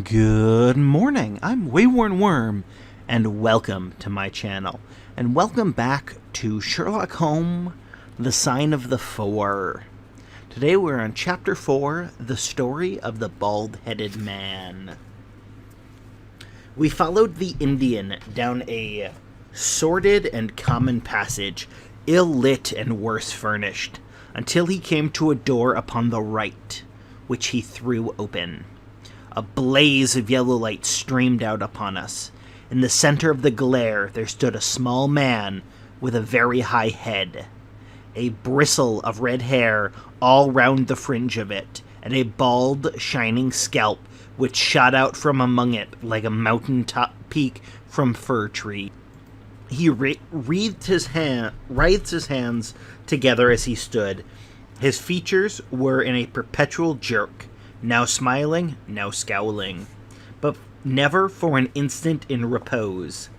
Good morning, I'm WaywornWyrm, and welcome to my channel. And welcome back to Sherlock Holmes, The Sign of the Four. Today we're on Chapter 4, The Story of the Bald-Headed Man. We followed the Indian down a sordid and common passage, ill-lit and worse furnished, until he came to a door upon the right, which he threw open. A blaze of yellow light streamed out upon us. In the center of the glare there stood a small man with a very high head, a bristle of red hair all round the fringe of it, and a bald, shining scalp which shot out from among it like a mountain-top peak from fir tree. He writhed his hands together as he stood. His features were in a perpetual jerk, now smiling, now scowling, but never for an instant in repose.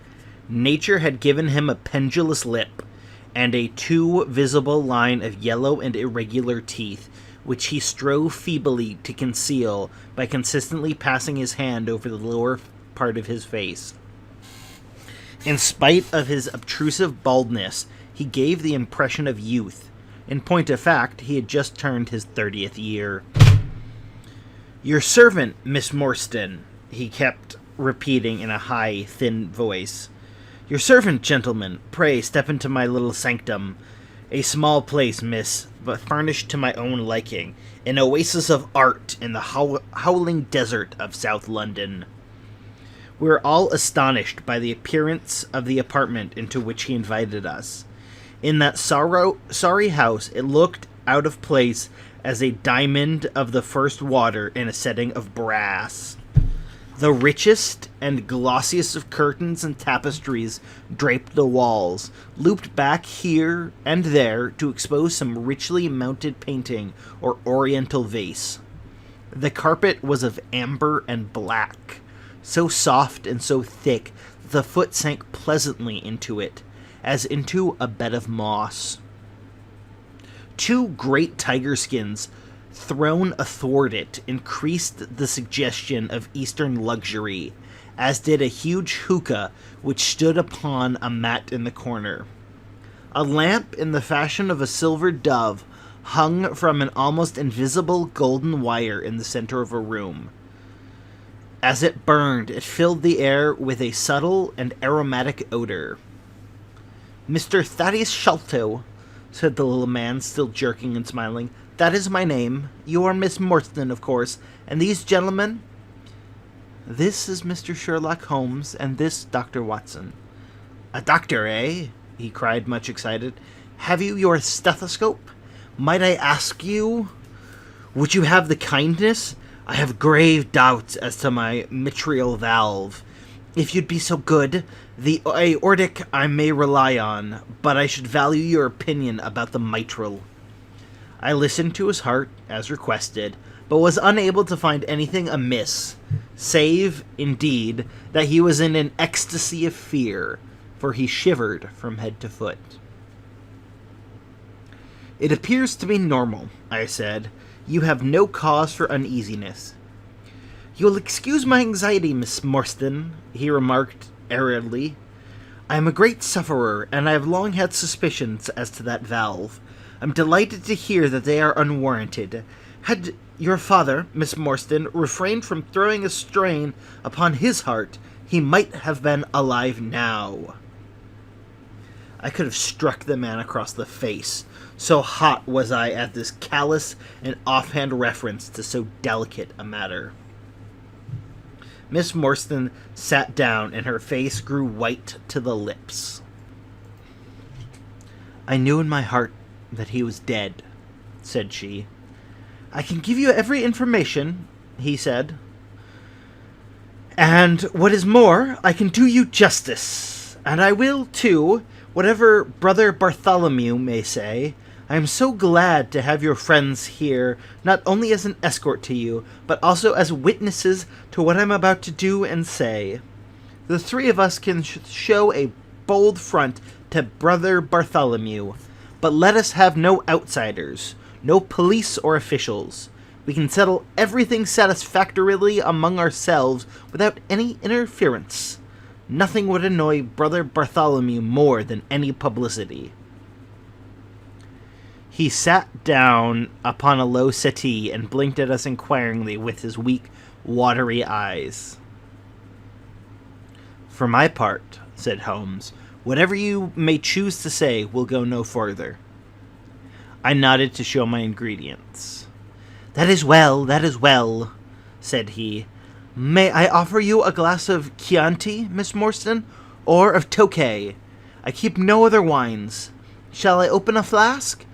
Nature had given him a pendulous lip, and a too visible line of yellow and irregular teeth, which he strove feebly to conceal by consistently passing his hand over the lower part of his face. In spite of his obtrusive baldness, he gave the impression of youth. In point of fact, he had just turned his 30th year. "Your servant, Miss Morstan," he kept repeating in a high, thin voice. "Your servant, gentlemen. Pray step into my little sanctum. A small place, miss, but furnished to my own liking. An oasis of art in the howling desert of South London." We were all astonished by the appearance of the apartment into which he invited us. In that sorry house, it looked out of place as a diamond of the first water in a setting of brass. The richest and glossiest of curtains and tapestries draped the walls, looped back here and there to expose some richly mounted painting or oriental vase. The carpet was of amber and black, so soft and so thick the foot sank pleasantly into it, as into a bed of moss. Two great tiger skins thrown athwart it increased the suggestion of Eastern luxury, as did a huge hookah which stood upon a mat in the corner. A lamp in the fashion of a silver dove hung from an almost invisible golden wire in the center of a room. As it burned, it filled the air with a subtle and aromatic odor. "Mr. Thaddeus Sholto," said the little man, still jerking and smiling. "That is my name. You are Miss Morstan, of course. And these gentlemen?" "This is Mr. Sherlock Holmes, and this Dr. Watson." "A doctor, eh?" he cried, much excited. "Have you your stethoscope? Might I ask you? Would you have the kindness? I have grave doubts as to my mitral valve. If you'd be so good, the aortic I may rely on, but I should value your opinion about the mitral." I listened to his heart, as requested, but was unable to find anything amiss, save, indeed, that he was in an ecstasy of fear, for he shivered from head to foot. "It appears to be normal," I said. "You have no cause for uneasiness." "You'll excuse my anxiety, Miss Morstan," he remarked airily. "I am a great sufferer, and I have long had suspicions as to that valve. I'm delighted to hear that they are unwarranted. Had your father, Miss Morstan, refrained from throwing a strain upon his heart, he might have been alive now." I could have struck the man across the face, so hot was I at this callous and offhand reference to so delicate a matter. Miss Morstan sat down, and her face grew white to the lips. "I knew in my heart that he was dead," said she. "I can give you every information," he said. "And what is more, I can do you justice. And I will, too, whatever Brother Bartholomew may say. I am so glad to have your friends here, not only as an escort to you, but also as witnesses to what I am about to do and say. The three of us can show a bold front to Brother Bartholomew, but let us have no outsiders, no police or officials. We can settle everything satisfactorily among ourselves without any interference. Nothing would annoy Brother Bartholomew more than any publicity." He sat down upon a low settee and blinked at us inquiringly with his weak, watery eyes. "For my part," said Holmes, "whatever you may choose to say will go no further." I nodded to show my ingredients. That is well," said he. "May I offer you a glass of Chianti, Miss Morstan, or of Tokay? I keep no other wines. Shall I open a flask?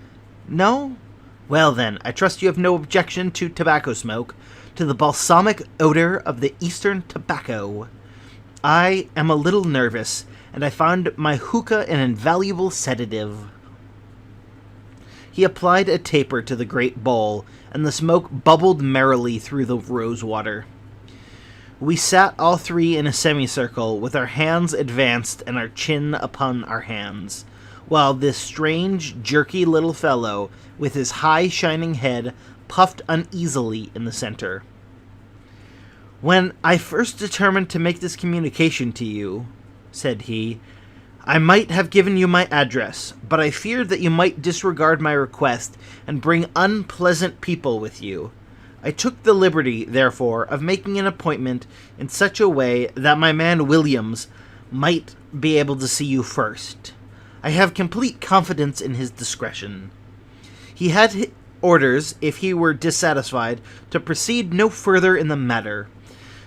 No? Well then, I trust you have no objection to tobacco smoke, to the balsamic odor of the Eastern tobacco. I am a little nervous, and I found my hookah an invaluable sedative." He applied a taper to the great bowl, and the smoke bubbled merrily through the rose-water. We sat all three in a semicircle, with our hands advanced and our chin upon our hands, while this strange, jerky little fellow, with his high, shining head, puffed uneasily in the center. "When I first determined to make this communication to you," said he, "I might have given you my address, but I feared that you might disregard my request and bring unpleasant people with you. I took the liberty, therefore, of making an appointment in such a way that my man Williams might be able to see you first. I have complete confidence in his discretion. He had orders, if he were dissatisfied, to proceed no further in the matter.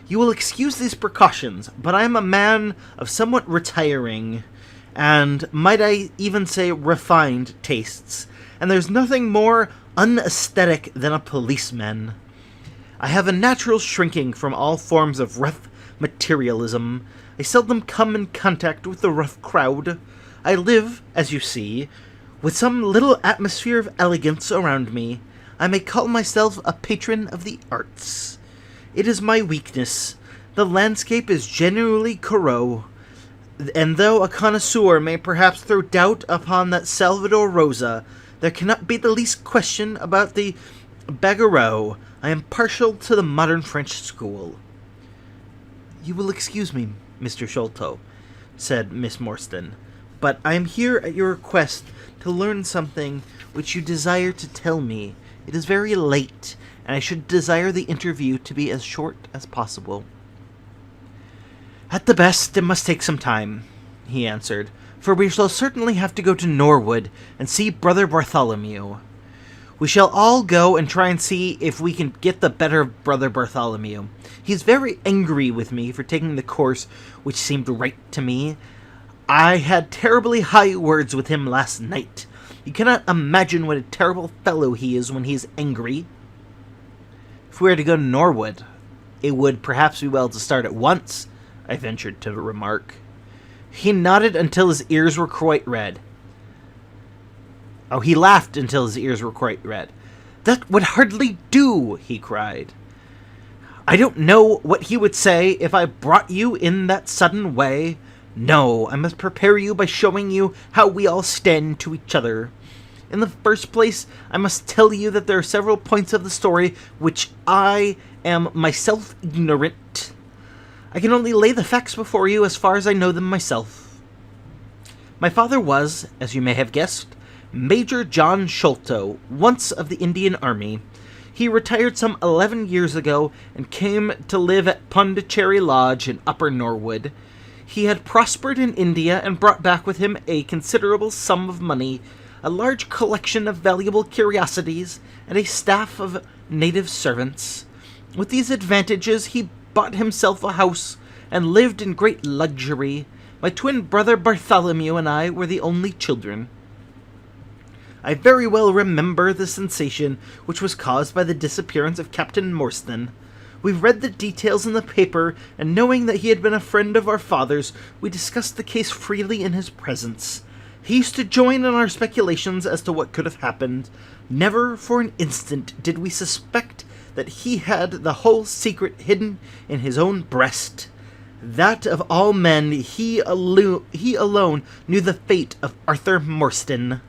You will excuse these precautions, but I am a man of somewhat retiring, and might I even say refined tastes, and there's nothing more unaesthetic than a policeman. I have a natural shrinking from all forms of rough materialism. I seldom come in contact with the rough crowd. I live, as you see, with some little atmosphere of elegance around me. I may call myself a patron of the arts. It is my weakness. The landscape is generally Corot, and though a connoisseur may perhaps throw doubt upon that Salvator Rosa, there cannot be the least question about the Bagarreau. I am partial to the modern French school." "You will excuse me, Mr. Sholto," said Miss Morstan, "but I am here at your request to learn something which you desire to tell me. It is very late, and I should desire the interview to be as short as possible." "At the best, it must take some time," he answered, "for we shall certainly have to go to Norwood and see Brother Bartholomew. We shall all go and try and see if we can get the better of Brother Bartholomew. He is very angry with me for taking the course which seemed right to me. I had terribly high words with him last night. You cannot imagine what a terrible fellow he is when he is angry." "If we were to go to Norwood, it would perhaps be well to start at once," I ventured to remark. He nodded until his ears were quite red. Oh, he laughed until his ears were quite red. "That would hardly do," he cried. "I don't know what he would say if I brought you in that sudden way. No, I must prepare you by showing you how we all stand to each other. In the first place, I must tell you that there are several points of the story which I am myself ignorant. I can only lay the facts before you as far as I know them myself. My father was, as you may have guessed, Major John Sholto, once of the Indian Army. He retired some 11 years ago and came to live at Pondicherry Lodge in Upper Norwood. He had prospered in India and brought back with him a considerable sum of money, a large collection of valuable curiosities, and a staff of native servants. With these advantages he bought himself a house and lived in great luxury. My twin brother Bartholomew and I were the only children. I very well remember the sensation which was caused by the disappearance of Captain Morstan. We read the details in the paper, and knowing that he had been a friend of our father's, we discussed the case freely in his presence. He used to join in our speculations as to what could have happened. Never for an instant did we suspect that he had the whole secret hidden in his own breast. That of all men, he alone knew the fate of Arthur Morstan.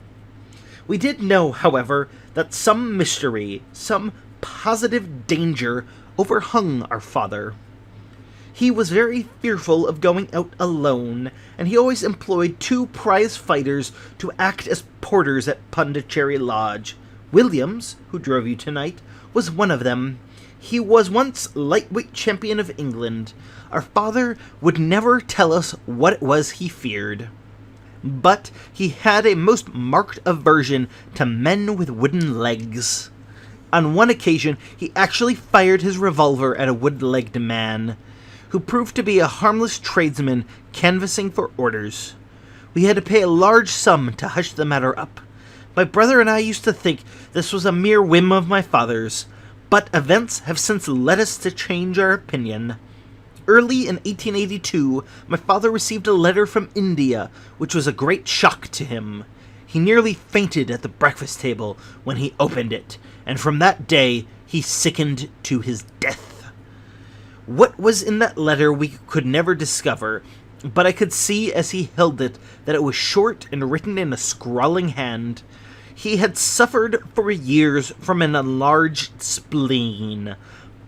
We did know, however, that some mystery, some positive danger overhung our father. He was very fearful of going out alone, and he always employed 2 prize fighters to act as porters at Pondicherry Lodge. Williams, who drove you tonight, was one of them. He was once lightweight champion of England. Our father would never tell us what it was he feared, but he had a most marked aversion to men with wooden legs. On one occasion, he actually fired his revolver at a wooden-legged man, who proved to be a harmless tradesman canvassing for orders. We had to pay a large sum to hush the matter up. My brother and I used to think this was a mere whim of my father's, but events have since led us to change our opinion. Early in 1882, my father received a letter from India, which was a great shock to him. He nearly fainted at the breakfast table when he opened it, and from that day he sickened to his death. What was in that letter we could never discover, but I could see as he held it that it was short and written in a scrawling hand. He had suffered for years from an enlarged spleen,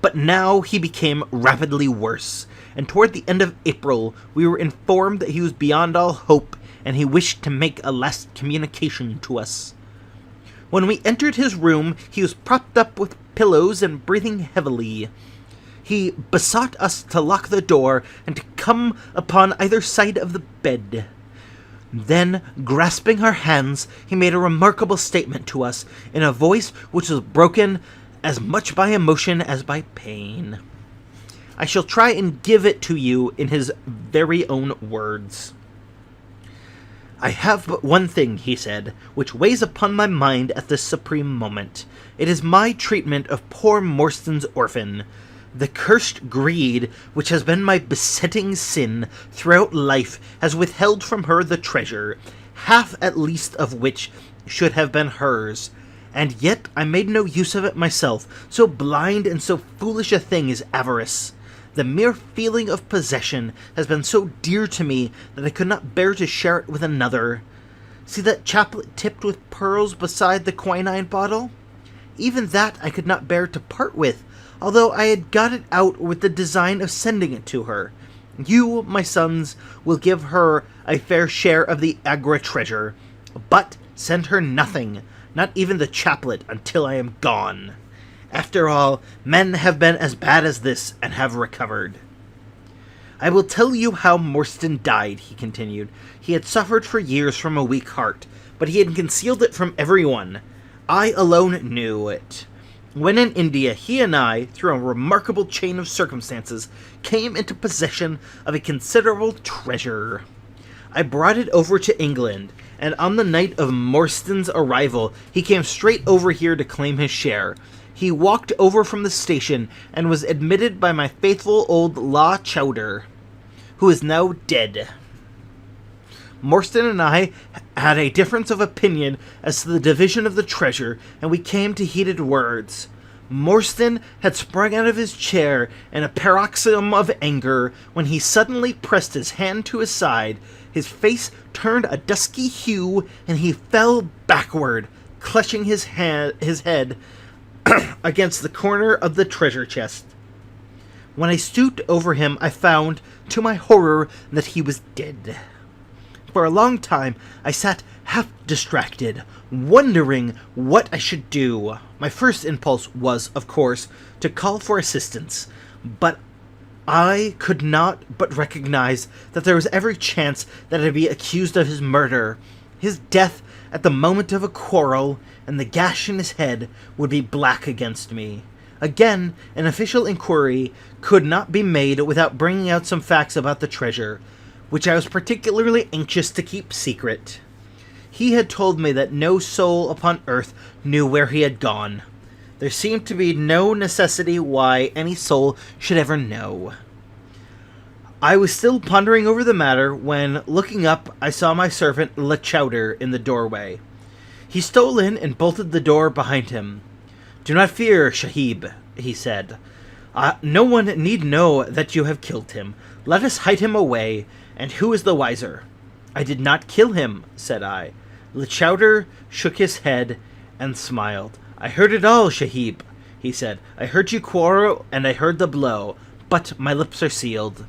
but now he became rapidly worse, and toward the end of April we were informed that he was beyond all hope, and he wished to make a last communication to us. When we entered his room, he was propped up with pillows and breathing heavily. He besought us to lock the door and to come upon either side of the bed. Then, grasping our hands, he made a remarkable statement to us in a voice which was broken as much by emotion as by pain. I shall try and give it to you in his very own words. "I have but one thing," he said, "which weighs upon my mind at this supreme moment. It is my treatment of poor Morstan's orphan. The cursed greed, which has been my besetting sin throughout life, has withheld from her the treasure, half at least of which should have been hers, and yet I made no use of it myself. So blind and so foolish a thing is avarice. The mere feeling of possession has been so dear to me that I could not bear to share it with another. See that chaplet tipped with pearls beside the quinine bottle? Even that I could not bear to part with, although I had got it out with the design of sending it to her. You, my sons, will give her a fair share of the Agra treasure, but send her nothing, not even the chaplet, until I am gone. After all, men have been as bad as this, and have recovered. I will tell you how Morstan died," he continued. "He had suffered for years from a weak heart, but he had concealed it from everyone. I alone knew it. When in India, he and I, through a remarkable chain of circumstances, came into possession of a considerable treasure. I brought it over to England, and on the night of Morstan's arrival, he came straight over here to claim his share. He walked over from the station, and was admitted by my faithful old La Chowder, who is now dead. Morstan and I had a difference of opinion as to the division of the treasure, and we came to heated words. Morstan had sprung out of his chair in a paroxysm of anger when he suddenly pressed his hand to his side. His face turned a dusky hue, and he fell backward, clutching his head against the corner of the treasure chest. When I stooped over him, I found, to my horror, that he was dead. For a long time I sat half distracted, wondering what I should do. My first impulse was, of course, to call for assistance, but I could not but recognize that there was every chance that I'd be accused of his murder. His death at the moment of a quarrel, and the gash in his head, would be black against me. Again, an official inquiry could not be made without bringing out some facts about the treasure, which I was particularly anxious to keep secret. He had told me that no soul upon earth knew where he had gone. There seemed to be no necessity why any soul should ever know. I was still pondering over the matter when, looking up, I saw my servant La Chowder in the doorway. He stole in and bolted the door behind him. "Do not fear, Sahib," he said. "No one need know that you have killed him. Let us hide him away, and who is the wiser?" "I did not kill him," said I. La Chowder shook his head and smiled. "I heard it all, Sahib. he said. "I heard you quarrel, and I heard the blow, but my lips are sealed.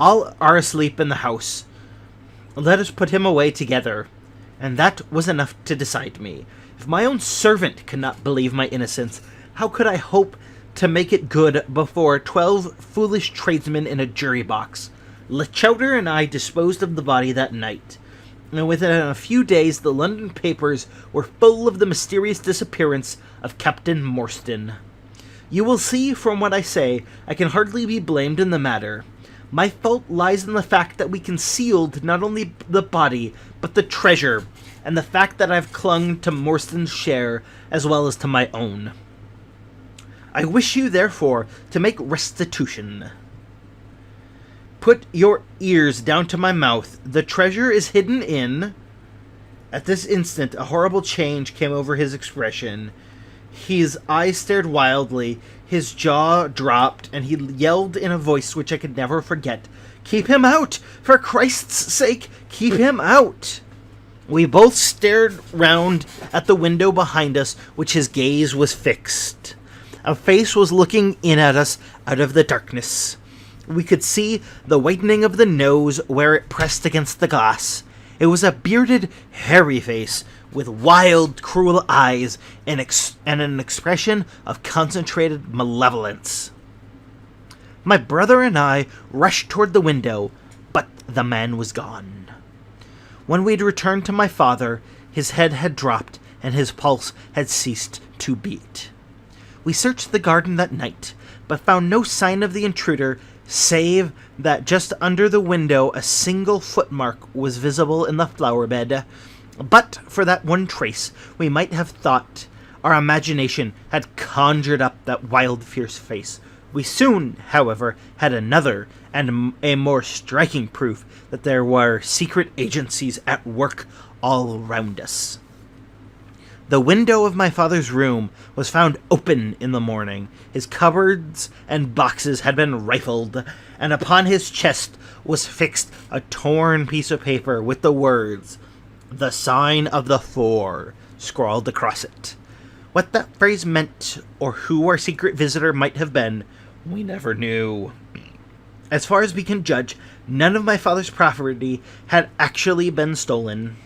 All are asleep in the house. Let us put him away together." And that was enough to decide me. If my own servant could not believe my innocence, how could I hope to make it good before 12 foolish tradesmen in a jury box? Lechowder and I disposed of the body that night, and within a few days the London papers were full of the mysterious disappearance of Captain Morstan. You will see from what I say, I can hardly be blamed in the matter. My fault lies in the fact that we concealed not only the body, but the treasure, and the fact that I've clung to Morstan's share as well as to my own. I wish you, therefore, to make restitution. Put your ears down to my mouth. The treasure is hidden in... At this instant, a horrible change came over his expression. His eyes stared wildly, his jaw dropped, and he yelled in a voice which I could never forget, "Keep him out! For Christ's sake, keep him out!" We both stared round at the window behind us, which his gaze was fixed. A face was looking in at us out of the darkness. We could see the whitening of the nose where it pressed against the glass. It was a bearded, hairy face, with wild, cruel eyes and an expression of concentrated malevolence. My brother and I rushed toward the window, but the man was gone. When we'd returned to my father, his head had dropped and his pulse had ceased to beat. We searched the garden that night, but found no sign of the intruder, save that just under the window a single footmark was visible in the flower bed. But for that one trace, we might have thought our imagination had conjured up that wild, fierce face. We soon, however, had another and a more striking proof that there were secret agencies at work all round us. The window of my father's room was found open in the morning. His cupboards and boxes had been rifled, and upon his chest was fixed a torn piece of paper with the words, "The sign of the four," scrawled across it. What that phrase meant, or who our secret visitor might have been, we never knew. As far as we can judge, none of my father's property had actually been stolen,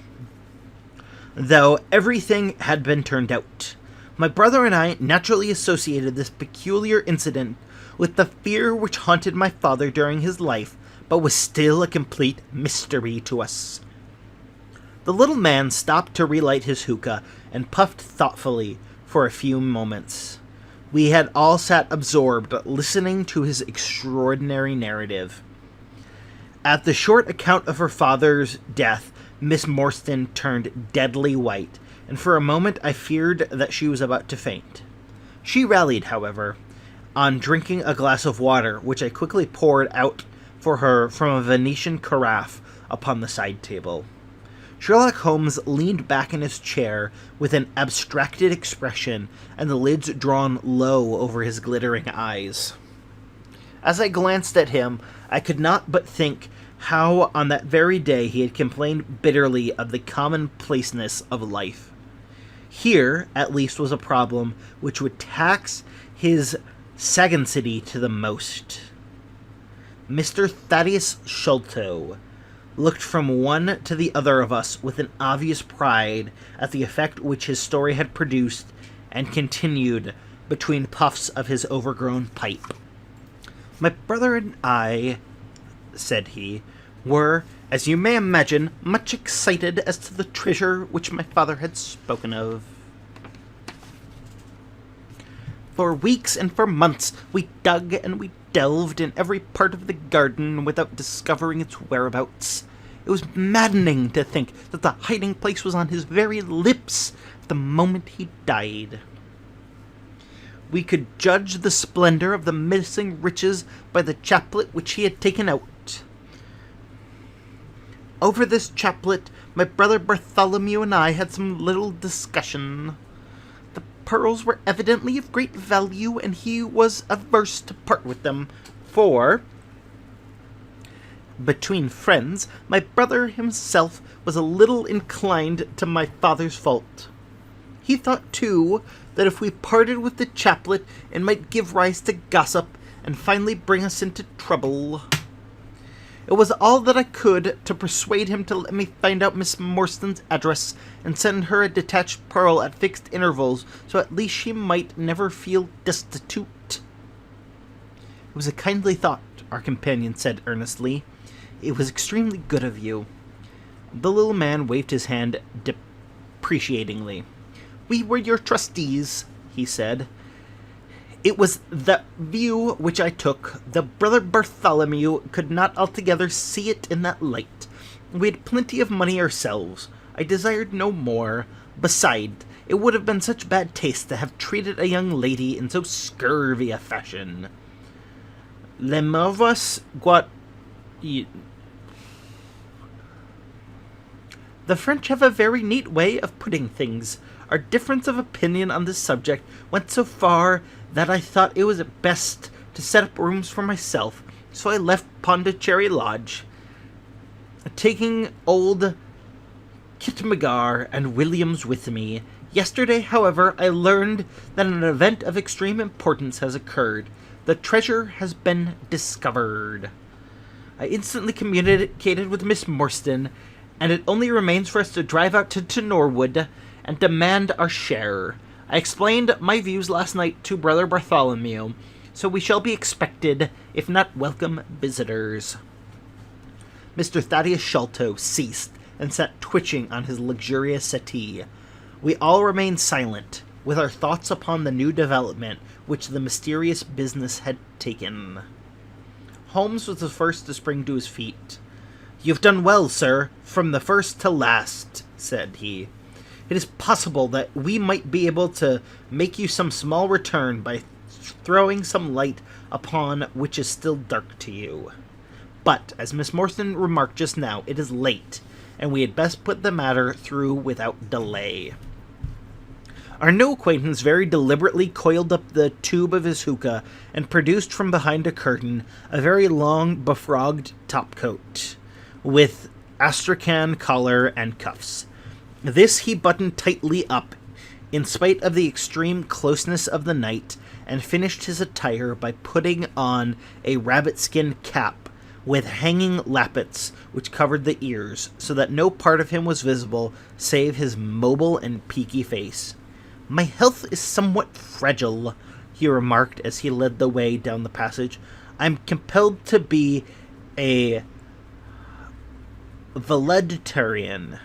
though everything had been turned out. My brother and I naturally associated this peculiar incident with the fear which haunted my father during his life, but was still a complete mystery to us. The little man stopped to relight his hookah and puffed thoughtfully for a few moments. We had all sat absorbed, listening to his extraordinary narrative. At the short account of her father's death, Miss Morstan turned deadly white, and for a moment I feared that she was about to faint. She rallied, however, on drinking a glass of water, which I quickly poured out for her from a Venetian carafe upon the side table. Sherlock Holmes leaned back in his chair with an abstracted expression and the lids drawn low over his glittering eyes. As I glanced at him, I could not but think how on that very day he had complained bitterly of the commonplaceness of life. Here, at least, was a problem which would tax his sagacity to the most. Mr. Thaddeus Sholto looked from one to the other of us with an obvious pride at the effect which his story had produced, and continued between puffs of his overgrown pipe. "My brother and I," said he, "were, as you may imagine, much excited as to the treasure which my father had spoken of. For weeks and for months we dug and we delved in every part of the garden without discovering its whereabouts. It was maddening to think that the hiding place was on his very lips at the moment he died. We could judge the splendor of the missing riches by the chaplet which he had taken out. Over this chaplet, my brother Bartholomew and I had some little discussion. The pearls were evidently of great value, and he was averse to part with them, for, between friends, my brother himself was a little inclined to my father's fault. he thought, too, that if we parted with the chaplet, it might give rise to gossip and finally bring us into trouble. It was all that I could to persuade him to let me find out Miss Morstan's address and send her a detached pearl at fixed intervals, so at least she might never feel destitute. It was a kindly thought, our companion said earnestly. It was extremely good of you. The little man waved his hand deprecatingly. We were your trustees, he said. It was the view which I took. The brother Bartholomew could not altogether see it in that light. We had plenty of money ourselves. I desired no more. Besides, it would have been such bad taste to have treated a young lady in so scurvy a fashion. Le mauvais goût. The French have a very neat way of putting things. Our difference of opinion on this subject went so far that I thought it was best to set up rooms for myself, so I left Pondicherry Lodge, taking old Kitmagar and Williams with me. Yesterday, however, I learned that an event of extreme importance has occurred. The treasure has been discovered. I instantly communicated with Miss Morstan, and it only remains for us to drive out to Norwood and demand our share. I explained my views last night to Brother Bartholomew, so we shall be expected, if not welcome, visitors. Mr. Thaddeus Sholto ceased and sat twitching on his luxurious settee. We all remained silent, with our thoughts upon the new development which the mysterious business had taken. Holmes was the first to spring to his feet. "You've done well, sir, from the first to last," said he. "It is possible that we might be able to make you some small return by throwing some light upon which is still dark to you. But, as Miss Morstan remarked just now, it is late, and we had best put the matter through without delay." Our new acquaintance very deliberately coiled up the tube of his hookah and produced from behind a curtain a very long, befrogged topcoat, with astrakhan collar and cuffs. This he buttoned tightly up, in spite of the extreme closeness of the night, and finished his attire by putting on a rabbit-skin cap with hanging lappets which covered the ears, so that no part of him was visible save his mobile and peaky face. "My health is somewhat fragile," he remarked as he led the way down the passage. "I'm compelled to be a valedictorian."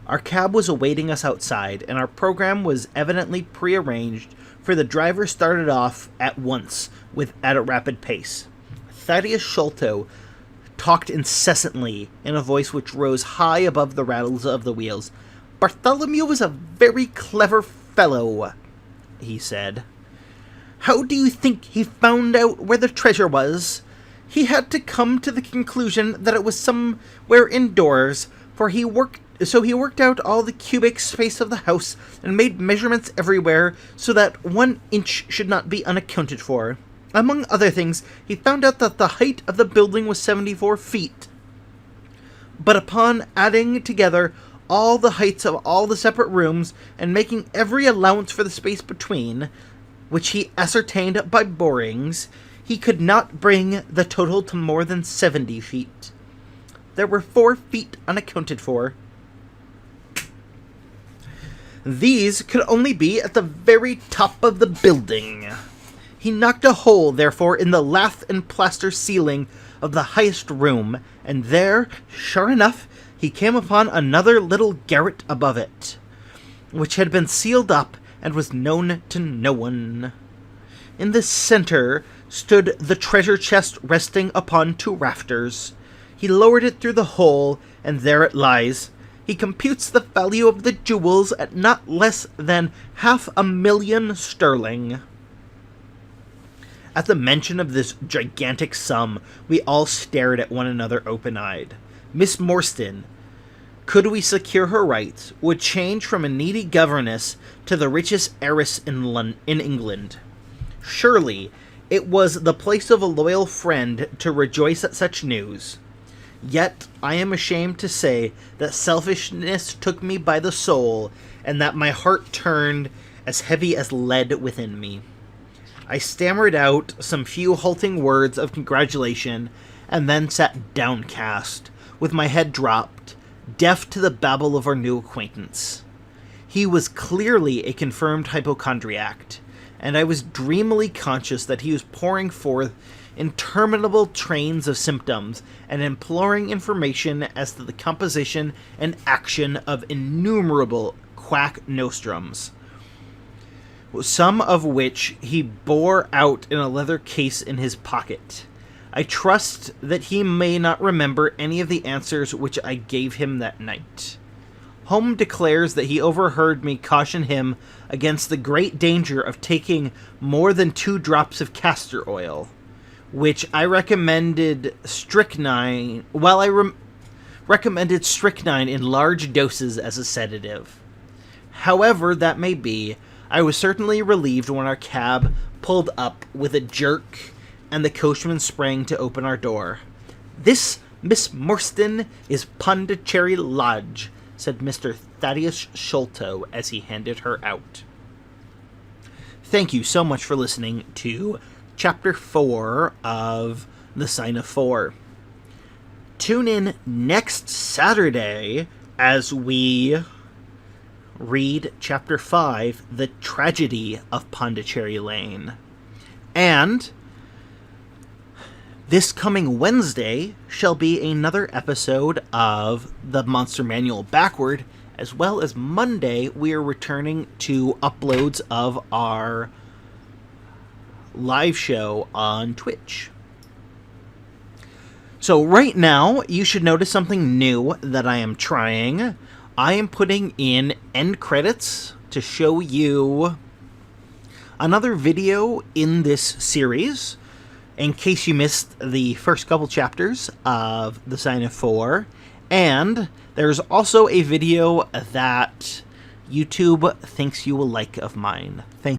Our cab was awaiting us outside, and our program was evidently prearranged, for the driver started off at once at a rapid pace. Thaddeus Sholto talked incessantly in a voice which rose high above the rattles of the wheels. "Bartholomew was a very clever fellow," he said. "How do you think he found out where the treasure was? He had to come to the conclusion that it was somewhere indoors, for he worked out all the cubic space of the house and made measurements everywhere so that 1 inch should not be unaccounted for. Among other things, he found out that the height of the building was 74 feet. But upon adding together all the heights of all the separate rooms, and making every allowance for the space between, which he ascertained by borings, he could not bring the total to more than 70 feet. There were 4 feet unaccounted for. These could only be at the very top of the building. He knocked a hole, therefore, in the lath and plaster ceiling of the highest room, and there, sure enough, he came upon another little garret above it, which had been sealed up and was known to no one. In the center stood the treasure chest resting upon 2 rafters. He lowered it through the hole, and there it lies. He computes the value of the jewels at not less than 500,000 sterling. At the mention of this gigantic sum, we all stared at one another open-eyed. Miss Morstan, could we secure her rights, would change from a needy governess to the richest heiress in England. Surely, it was the place of a loyal friend to rejoice at such news. Yet, I am ashamed to say that selfishness took me by the soul, and that my heart turned as heavy as lead within me. I stammered out some few halting words of congratulation, and then sat downcast, with my head dropped, deaf to the babble of our new acquaintance. He was clearly a confirmed hypochondriac, and I was dreamily conscious that he was pouring forth interminable trains of symptoms and imploring information as to the composition and action of innumerable quack nostrums, some of which he bore out in a leather case in his pocket. I trust that he may not remember any of the answers which I gave him that night. Holmes declares that he overheard me caution him against the great danger of taking more than 2 drops of castor oil, which I recommended strychnine, recommended strychnine in large doses as a sedative. However that may be, I was certainly relieved when our cab pulled up with a jerk and the coachman sprang to open our door. "This, Miss Morstan, is Pondicherry Lodge," said Mr. Thaddeus Sholto as he handed her out. Thank you so much for listening to Chapter 4 of The Sign of 4. Tune in next Saturday as we read Chapter 5, The Tragedy of Pondicherry Lane. And this coming Wednesday shall be another episode of the Monster Manual Backward, as well as Monday we are returning to uploads of our live show on Twitch. So right now, you should notice something new that I am trying. I am putting in end credits to show you another video in this series, in case you missed the first couple chapters of The Sign of 4. And there's also a video that YouTube thinks you will like of mine. Thank you.